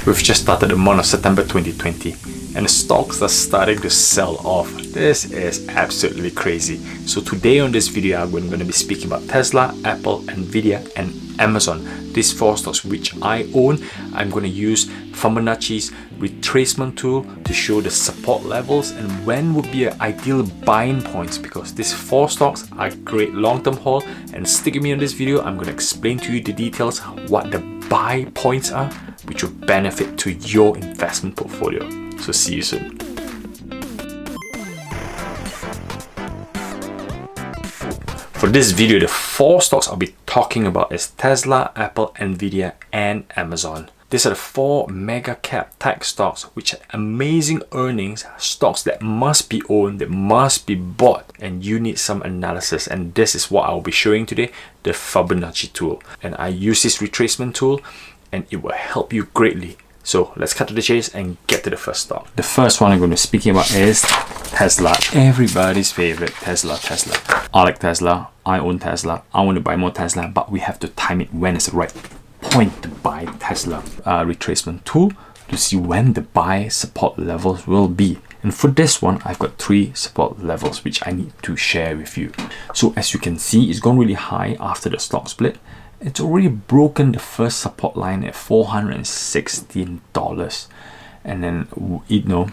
We've just started the month of September 2020 and the stocks are starting to sell off. This is absolutely crazy. So today on this video, I'm going to be speaking about Tesla, Apple, Nvidia and Amazon. These four stocks which I own. I'm going to use Fibonacci's retracement tool to show the support levels and when would be an ideal buying points, because these four stocks are great long-term hold. And stick with me on this video. I'm going to explain to you the details, what the buy points are, which will benefit to your investment portfolio. So see you soon. For this video, the four stocks I'll be talking about is Tesla, Apple, Nvidia and Amazon. These are the four mega cap tech stocks which have amazing earnings, stocks that must be owned, that must be bought, and you need some analysis. And this is what I'll be showing today, the Fibonacci tool. And I use this retracement tool and it will help you greatly. So let's cut to the chase and get to the first stock. The first one I'm going to be speaking about is Tesla. Everybody's favorite, Tesla. I like Tesla, I own Tesla, I want to buy more Tesla, but we have to time it when it's the right point to buy Tesla. Retracement tool to see when the buy support levels will be. And for this one, I've got three support levels which I need to share with you. So as you can see, it's gone really high after the stock split. It's already broken the first support line at $416. And then, you know,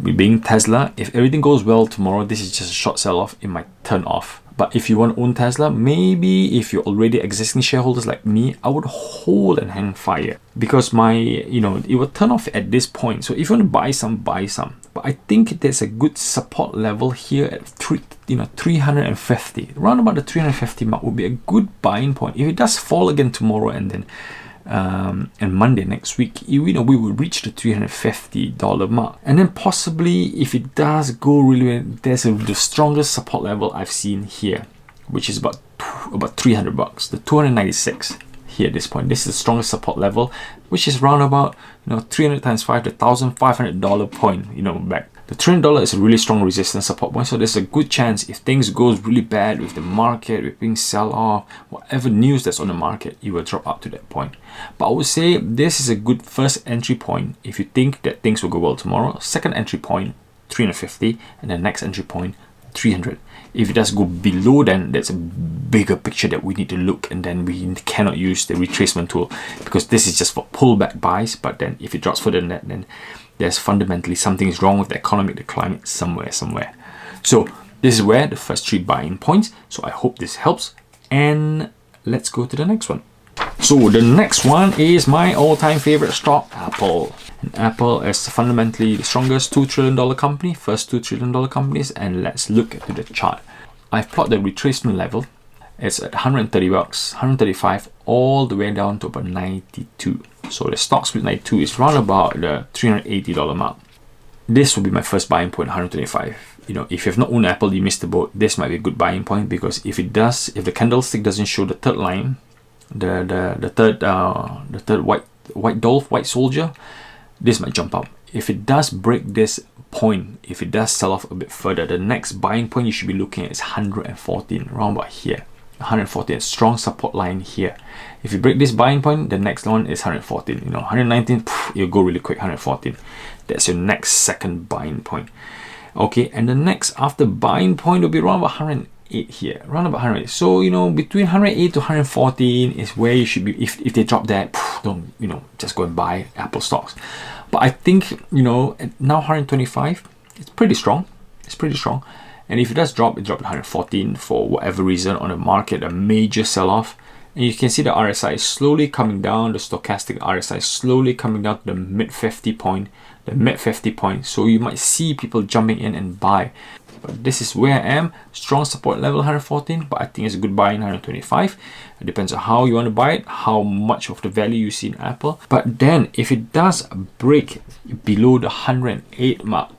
being Tesla, if everything goes well tomorrow, this is just a short sell-off, it might turn off. But if you want to own Tesla, maybe if you're already existing shareholders like me, I would hold and hang fire, because it will turn off at this point. So if you want to buy some, buy some. But I think there's a good support level here at 350. Around about the 350 mark would be a good buying point. If it does fall again tomorrow and then and Monday next week, we will reach the $350 mark. And then possibly if it does go really well, there's the strongest support level I've seen here, which is about $300, the 296 here at this point. This is the strongest support level, which is round about 300 times 5, the $1,500 point, back. The $300 is a really strong resistance support point, so there's a good chance if things goes really bad with the market, with being sell off, whatever news that's on the market, you will drop up to that point. But I would say this is a good first entry point if you think that things will go well tomorrow. Second entry point, 350, and the next entry point, 300. If it does go below, then that's a bigger picture that we need to look, and then we cannot use the retracement tool because this is just for pullback buys. But then if it drops further than that, then there's fundamentally something is wrong with the economic, the climate somewhere. So this is where the first three buying points. So I hope this helps, and let's go to the next one. So the next one is my all-time favorite stock, Apple. And Apple is fundamentally the strongest $2 trillion company, first $2 trillion companies. And let's look at the chart. I've plotted the retracement level. It's at $130, 135, all the way down to about 92. So the stock split 92 is round about the $380 mark. This will be my first buying point, 125. If you have not owned Apple, you missed the boat. This might be a good buying point, because if the candlestick doesn't show the third line, the third white soldier, this might jump up. If it does break this point, if it does sell off a bit further, the next buying point you should be looking at is 114, around about here. 114, strong support line here. If you break this buying point, the next one is 114. 119, you'll go really quick. 114, that's your next second buying point. Okay, and the next after buying point will be around about 108 here, around about 108. So between 108 to 114 is where you should be. If they drop that, don't just go and buy Apple stocks. But I think at now 125, it's pretty strong. And if it does drop, it dropped 114 for whatever reason on the market, a major sell-off. And you can see the RSI is slowly coming down, the stochastic RSI is slowly coming down to the mid 50 point, So you might see people jumping in and buy. But this is where I am, strong support level 114, but I think it's a good buy in 125. It depends on how you want to buy it, how much of the value you see in Apple. But then if it does break below the 108 mark,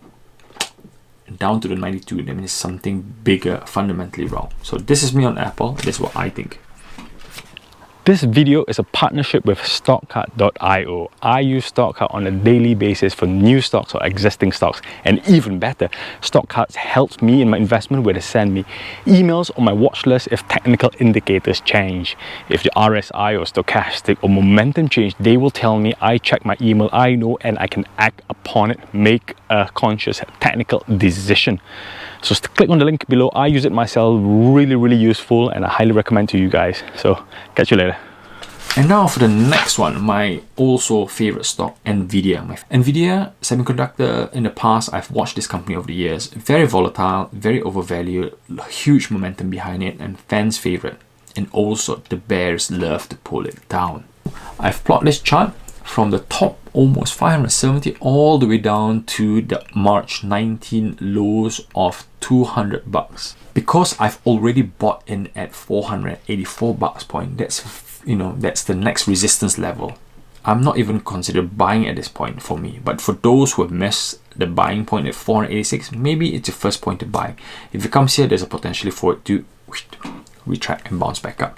down to the 92, that means something bigger fundamentally wrong. So this is me on Apple. This is what I think. This video is a partnership with StockCard.io. I use StockCard on a daily basis for new stocks or existing stocks, and even better, StockCard helps me in my investment where they send me emails on my watch list if technical indicators change. If the RSI or stochastic or momentum change, they will tell me. I check my email, I know, and I can act upon it, make a conscious technical decision. So click on the link below. I use it myself, really useful, and I highly recommend to you guys. So catch you later. And now for the next one, my also favorite stock, Nvidia. Nvidia semiconductor, in the past, I've watched this company over the years. Very volatile, very overvalued, huge momentum behind it, and fans' favorite. And also the bears love to pull it down. I've plotted this chart from the top almost 570 all the way down to the March 19 lows of 200 bucks. Because I've already bought in at 484 bucks point, that's the next resistance level. I'm not even considered buying at this point for me, but for those who have missed the buying point at 486, maybe it's your first point to buy. If it comes here, there's a potential for it to retract and bounce back up.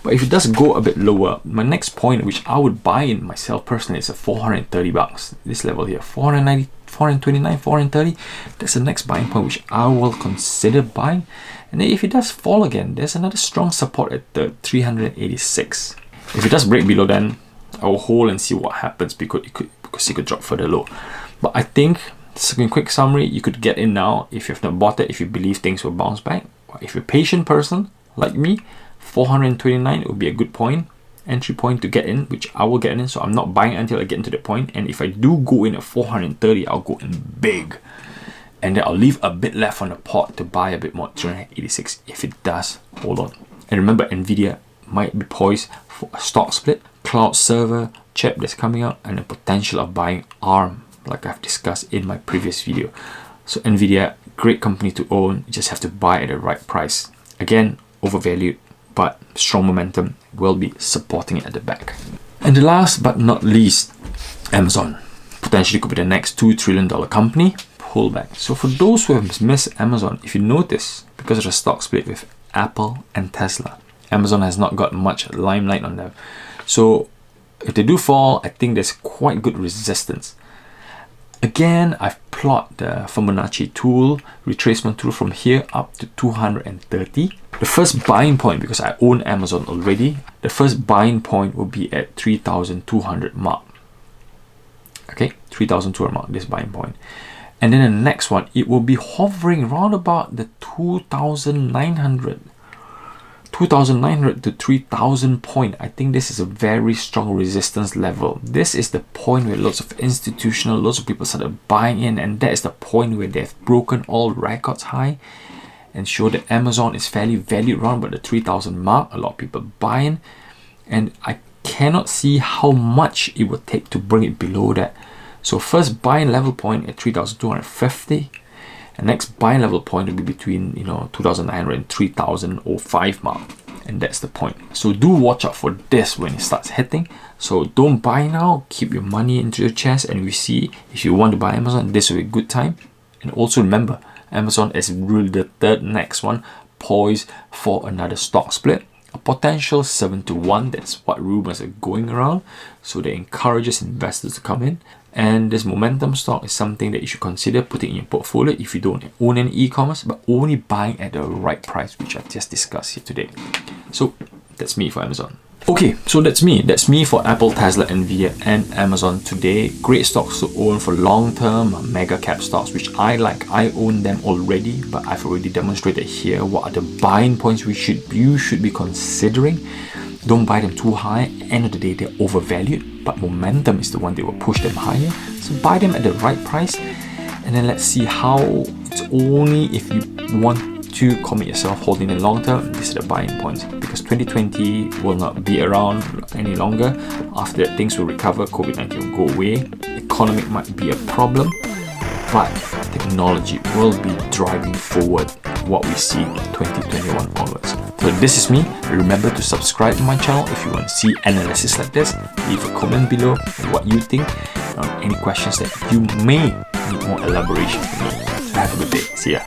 But if it does go a bit lower, my next point, which I would buy in myself personally, is at 430 bucks. This level here, 490, 429, 430. That's the next buying point which I will consider buying. And then if it does fall again, there's another strong support at the 386. If it does break below, then I will hold and see what happens, because it could drop further low. But I think, in quick summary, you could get in now if you've not bought it, if you believe things will bounce back. If you're a patient person like me, 429 would be a good point, entry point to get in, which I will get in. So I'm not buying until I get into the point. And if I do go in at 430, I'll go in big, and then I'll leave a bit left on the pot to buy a bit more, 386 if it does hold on. And remember, Nvidia might be poised for a stock split, cloud server chip that's coming out, and the potential of buying ARM, like I've discussed in my previous video. So Nvidia, great company to own. You just have to buy at the right price. Again, overvalued, but strong momentum will be supporting it at the back. And the last but not least, Amazon. Potentially could be the next $2 trillion company. Pullback. So for those who have missed Amazon, if you notice, because of the stock split with Apple and Tesla, Amazon has not got much limelight on them. So if they do fall, I think there's quite good resistance. Again, I've plotted the Fibonacci tool, retracement tool, from here up to 230. The first buying point, because I own Amazon already, the first buying point will be at 3,200 mark. Okay, 3,200 mark, this buying point. And then the next one, it will be hovering around about the 2,900 to 3,000 point. I think this is a very strong resistance level. This is the point where lots of people started buying in, and that is the point where they've broken all records high and show that Amazon is fairly valued around about the 3,000 mark. A lot of people buying, and I cannot see how much it would take to bring it below that. So first buying level point at 3,250, and next buying level point will be between 2,900 and 3,005 mark, and that's the point. So do watch out for this when it starts hitting. So don't buy now, keep your money into your chest, and we see if you want to buy Amazon, this will be a good time. And also remember, Amazon is really the third next one, poised for another stock split, a potential 7-to-1. That's what rumors are going around. So that encourages investors to come in. And this momentum stock is something that you should consider putting in your portfolio if you don't own any e-commerce, but only buying at the right price, which I've just discussed here today. So that's me for Amazon. Okay, so that's me for Apple, Tesla, Nvidia, and Amazon today. Great stocks to own for long-term mega cap stocks, which I like. I own them already, but I've already demonstrated here what are the buying points you should be considering. Don't buy them too high. End of the day, they're overvalued, but momentum is the one that will push them higher. So buy them at the right price, and then let's see how it's only if you want to commit yourself holding in long term. These are the buying points, because 2020 will not be around any longer. After that, things will recover, COVID-19 will go away, economic might be a problem, but technology will be driving forward what we see 2021 onwards. So this is me. Remember to subscribe to my channel if you want to see analysis like this. Leave a comment below what you think, any questions that you may need more elaboration from me. So have a good day. See ya.